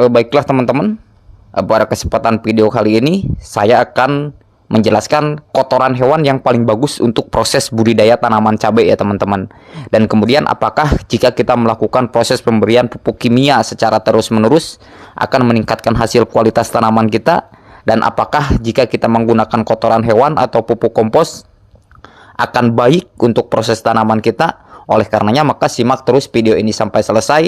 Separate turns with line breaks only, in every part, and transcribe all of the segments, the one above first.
Baiklah teman-teman, pada kesempatan video kali ini saya akan menjelaskan kotoran hewan yang paling bagus untuk proses budidaya tanaman cabai ya teman-teman. Dan kemudian apakah jika kita melakukan proses pemberian pupuk kimia secara terus-menerus akan meningkatkan hasil kualitas tanaman kita, dan apakah jika kita menggunakan kotoran hewan atau pupuk kompos akan baik untuk proses tanaman kita. Oleh karenanya maka simak terus video ini sampai selesai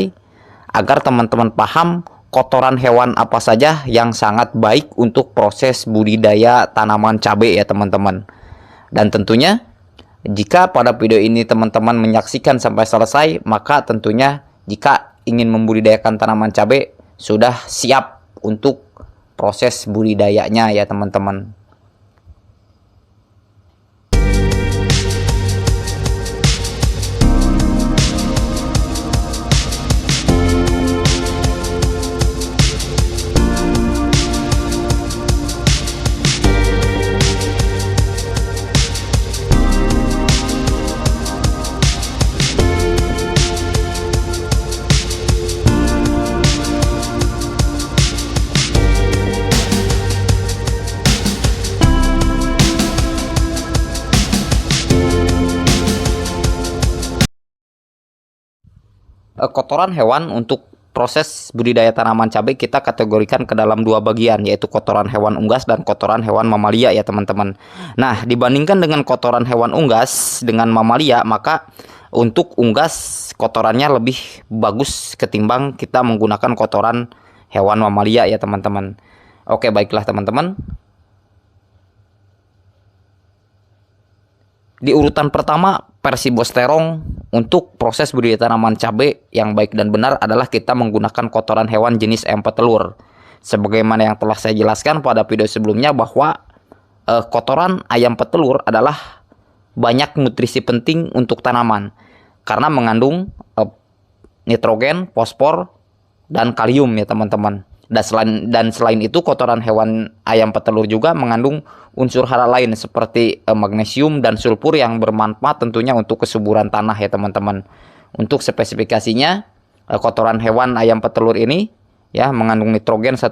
agar teman-teman paham kotoran hewan apa saja yang sangat baik untuk proses budidaya tanaman cabai ya teman-teman. Dan tentunya jika pada video ini teman-teman menyaksikan sampai selesai, maka tentunya jika ingin membudidayakan tanaman cabai sudah siap untuk proses budidayanya ya teman-teman. Kotoran hewan untuk proses budidaya tanaman cabai kita kategorikan ke dalam dua bagian, yaitu kotoran hewan unggas dan kotoran hewan mamalia ya teman-teman. Nah, dibandingkan dengan kotoran hewan unggas dengan mamalia, maka untuk unggas kotorannya lebih bagus ketimbang kita menggunakan kotoran hewan mamalia ya teman-teman. Oke, baiklah teman-teman. Di urutan pertama, Persibosterong untuk proses budidaya tanaman cabai yang baik dan benar adalah kita menggunakan kotoran hewan jenis ayam petelur. Sebagaimana yang telah saya jelaskan pada video sebelumnya bahwa kotoran ayam petelur adalah banyak nutrisi penting untuk tanaman karena mengandung nitrogen, fosfor, dan kalium ya teman-teman. Dan selain itu kotoran hewan ayam petelur juga mengandung unsur hara lain seperti magnesium dan sulfur yang bermanfaat tentunya untuk kesuburan tanah ya teman-teman. Untuk spesifikasinya, kotoran hewan ayam petelur ini ya mengandung nitrogen 1%,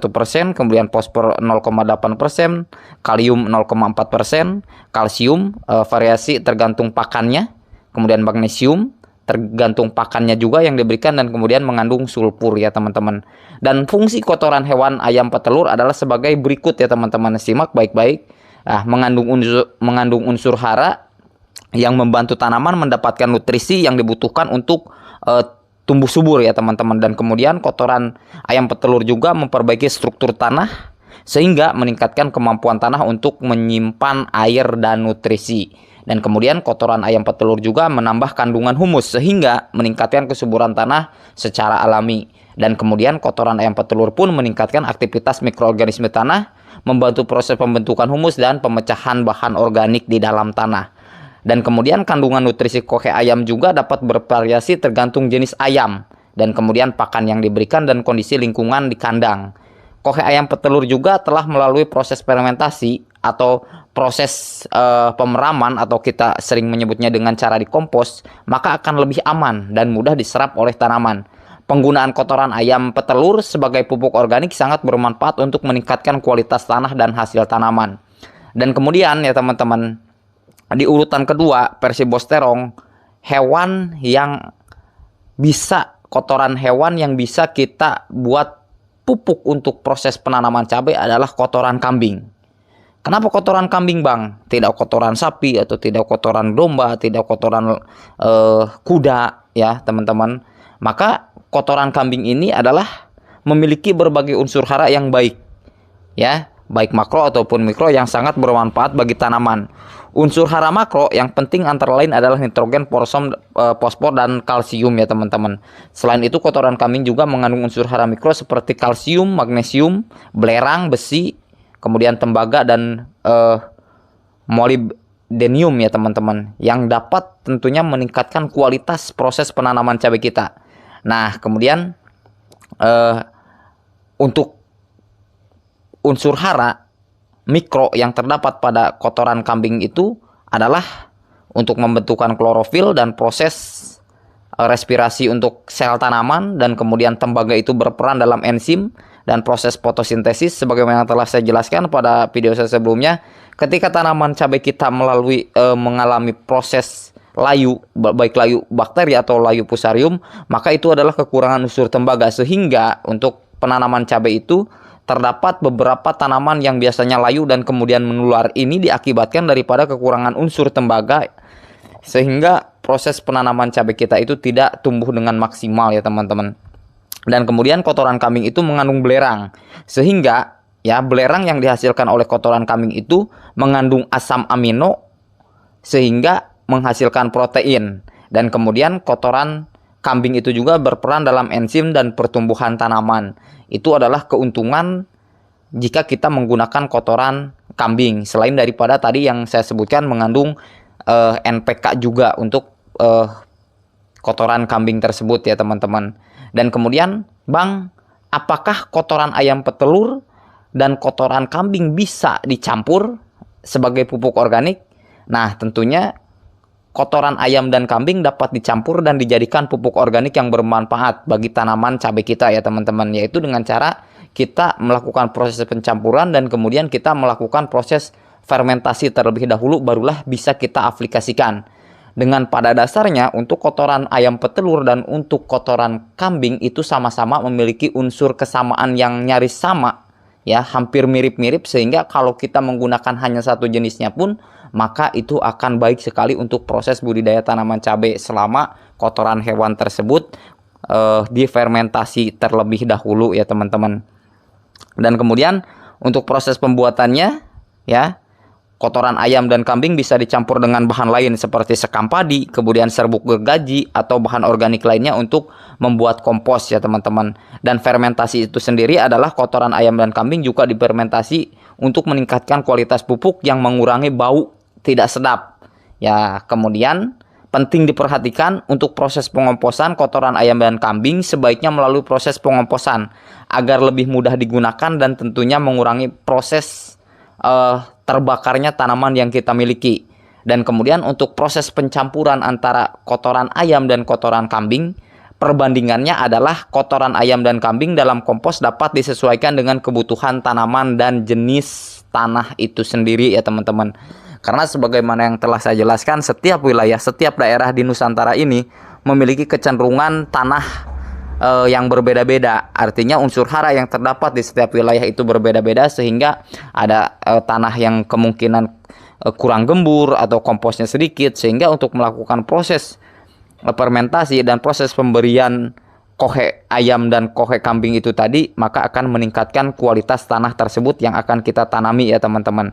kemudian fosfor 0,8%, kalium 0,4%, kalsium variasi tergantung pakannya, kemudian magnesium tergantung pakannya juga yang diberikan, dan kemudian mengandung sulfur ya teman-teman. Dan fungsi kotoran hewan ayam petelur adalah sebagai berikut ya teman-teman, simak baik-baik. Mengandung unsur hara yang membantu tanaman mendapatkan nutrisi yang dibutuhkan untuk tumbuh subur ya teman-teman. Dan kemudian kotoran ayam petelur juga memperbaiki struktur tanah sehingga meningkatkan kemampuan tanah untuk menyimpan air dan nutrisi. Dan kemudian kotoran ayam petelur juga menambah kandungan humus sehingga meningkatkan kesuburan tanah secara alami. Dan kemudian kotoran ayam petelur pun meningkatkan aktivitas mikroorganisme tanah, membantu proses pembentukan humus dan pemecahan bahan organik di dalam tanah. Dan kemudian kandungan nutrisi koke ayam juga dapat bervariasi tergantung jenis ayam dan kemudian pakan yang diberikan dan kondisi lingkungan di kandang. Koke ayam petelur juga telah melalui proses fermentasi atau proses pemeraman, atau kita sering menyebutnya dengan cara dikompos, maka akan lebih aman dan mudah diserap oleh tanaman. Penggunaan kotoran ayam petelur sebagai pupuk organik sangat bermanfaat untuk meningkatkan kualitas tanah dan hasil tanaman. Dan kemudian ya teman-teman, di urutan kedua, Persibosterong, kotoran hewan yang bisa kita buat pupuk untuk proses penanaman cabai adalah kotoran kambing. Kenapa kotoran kambing, Bang? Tidak kotoran sapi atau tidak kotoran domba, tidak kotoran kuda ya, teman-teman. Maka kotoran kambing ini adalah memiliki berbagai unsur hara yang baik. Ya, baik makro ataupun mikro yang sangat bermanfaat bagi tanaman. Unsur hara makro yang penting antara lain adalah nitrogen, fosfor, dan kalsium ya teman-teman. Selain itu kotoran kambing juga mengandung unsur hara mikro seperti kalsium, magnesium, belerang, besi, kemudian tembaga, dan molybdenium ya teman-teman, yang dapat tentunya meningkatkan kualitas proses penanaman cabai kita. Nah, kemudian untuk unsur hara mikro yang terdapat pada kotoran kambing itu adalah untuk membentukkan klorofil dan proses respirasi untuk sel tanaman, dan kemudian tembaga itu berperan dalam enzim dan proses fotosintesis sebagaimana yang telah saya jelaskan pada video saya sebelumnya. Ketika tanaman cabai kita mengalami proses layu, baik layu bakteri atau layu fusarium, maka itu adalah kekurangan unsur tembaga, sehingga untuk penanaman cabai itu terdapat beberapa tanaman yang biasanya layu dan kemudian menular. Ini diakibatkan daripada kekurangan unsur tembaga, sehingga proses penanaman cabai kita itu tidak tumbuh dengan maksimal ya teman-teman. Dan kemudian kotoran kambing itu mengandung belerang, sehingga ya belerang yang dihasilkan oleh kotoran kambing itu mengandung asam amino sehingga menghasilkan protein. Dan kemudian kotoran kambing itu juga berperan dalam enzim dan pertumbuhan tanaman. Itu adalah keuntungan jika kita menggunakan kotoran kambing. Selain daripada tadi yang saya sebutkan mengandung NPK juga untuk kotoran kambing tersebut ya teman-teman. Dan kemudian, Bang, apakah kotoran ayam petelur dan kotoran kambing bisa dicampur sebagai pupuk organik? Nah, tentunya kotoran ayam dan kambing dapat dicampur dan dijadikan pupuk organik yang bermanfaat bagi tanaman cabai kita ya teman-teman, yaitu dengan cara kita melakukan proses pencampuran dan kemudian kita melakukan proses fermentasi terlebih dahulu, barulah bisa kita aplikasikan. Dengan pada dasarnya untuk kotoran ayam petelur dan untuk kotoran kambing itu sama-sama memiliki unsur kesamaan yang nyaris sama ya, hampir mirip-mirip, sehingga kalau kita menggunakan hanya satu jenisnya pun maka itu akan baik sekali untuk proses budidaya tanaman cabai selama kotoran hewan tersebut difermentasi terlebih dahulu ya teman-teman. Dan kemudian untuk proses pembuatannya ya, kotoran ayam dan kambing bisa dicampur dengan bahan lain seperti sekam padi, kemudian serbuk gergaji atau bahan organik lainnya untuk membuat kompos ya teman-teman. Dan fermentasi itu sendiri adalah kotoran ayam dan kambing juga difermentasi untuk meningkatkan kualitas pupuk yang mengurangi bau tidak sedap. Ya, kemudian penting diperhatikan untuk proses pengomposan kotoran ayam dan kambing sebaiknya melalui proses pengomposan agar lebih mudah digunakan dan tentunya mengurangi proses terbakarnya tanaman yang kita miliki. Dan kemudian untuk proses pencampuran antara kotoran ayam dan kotoran kambing, perbandingannya adalah kotoran ayam dan kambing dalam kompos dapat disesuaikan dengan kebutuhan tanaman dan jenis tanah itu sendiri ya teman-teman. Karena sebagaimana yang telah saya jelaskan, setiap wilayah, setiap daerah di Nusantara ini memiliki kecenderungan tanah yang berbeda-beda. Artinya unsur hara yang terdapat di setiap wilayah itu berbeda-beda, sehingga ada tanah yang kemungkinan kurang gembur atau komposnya sedikit, sehingga untuk melakukan proses fermentasi dan proses pemberian kohe ayam dan kohe kambing itu tadi, maka akan meningkatkan kualitas tanah tersebut yang akan kita tanami ya teman-teman.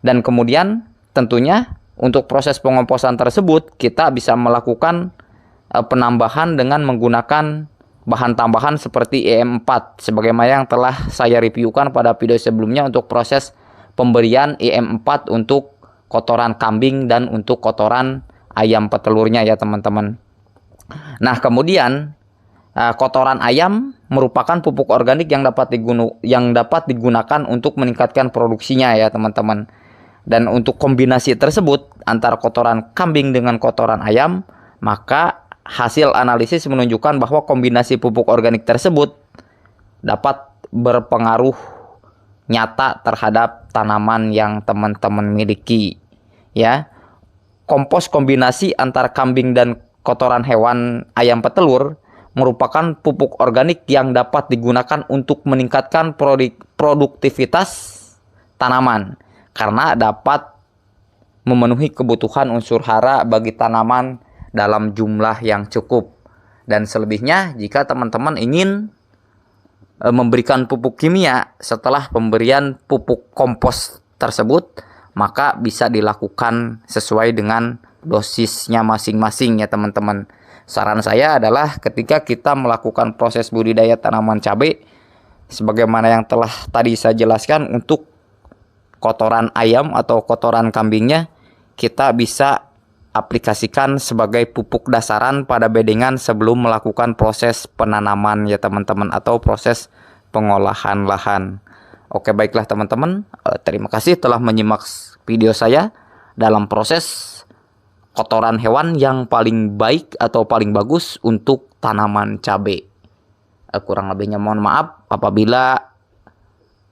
Dan kemudian tentunya untuk proses pengomposan tersebut kita bisa melakukan penambahan dengan menggunakan bahan tambahan seperti EM4 sebagaimana yang telah saya reviewkan pada video sebelumnya untuk proses pemberian EM4 untuk kotoran kambing dan untuk kotoran ayam petelurnya ya teman-teman. Nah, kemudian kotoran ayam merupakan pupuk organik yang dapat digunakan untuk meningkatkan produksinya ya teman-teman. Dan untuk kombinasi tersebut antara kotoran kambing dengan kotoran ayam, maka hasil analisis menunjukkan bahwa kombinasi pupuk organik tersebut dapat berpengaruh nyata terhadap tanaman yang teman-teman miliki ya. Kompos kombinasi antara kambing dan kotoran hewan ayam petelur merupakan pupuk organik yang dapat digunakan untuk meningkatkan produktivitas tanaman karena dapat memenuhi kebutuhan unsur hara bagi tanaman dalam jumlah yang cukup. Dan selebihnya jika teman-teman ingin memberikan pupuk kimia setelah pemberian pupuk kompos tersebut, maka bisa dilakukan sesuai dengan dosisnya masing-masing ya teman-teman. Saran saya adalah ketika kita melakukan proses budidaya tanaman cabai, sebagaimana yang telah tadi saya jelaskan, untuk kotoran ayam atau kotoran kambingnya kita bisa aplikasikan sebagai pupuk dasaran pada bedengan sebelum melakukan proses penanaman ya teman-teman, atau proses pengolahan lahan. Oke, baiklah teman-teman, terima kasih telah menyimak video saya dalam proses kotoran hewan yang paling baik atau paling bagus untuk tanaman cabai. Kurang lebihnya mohon maaf. Apabila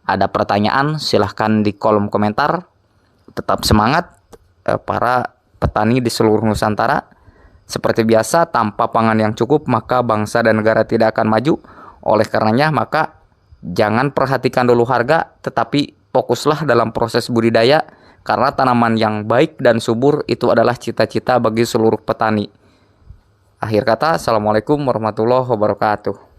ada pertanyaan, silahkan di kolom komentar. Tetap semangat para petani di seluruh Nusantara. Seperti biasa, tanpa pangan yang cukup, maka bangsa dan negara tidak akan maju. Oleh karenanya, maka jangan perhatikan dulu harga, tetapi fokuslah dalam proses budidaya, karena tanaman yang baik dan subur itu adalah cita-cita bagi seluruh petani. Akhir kata, Assalamualaikum warahmatullahi wabarakatuh.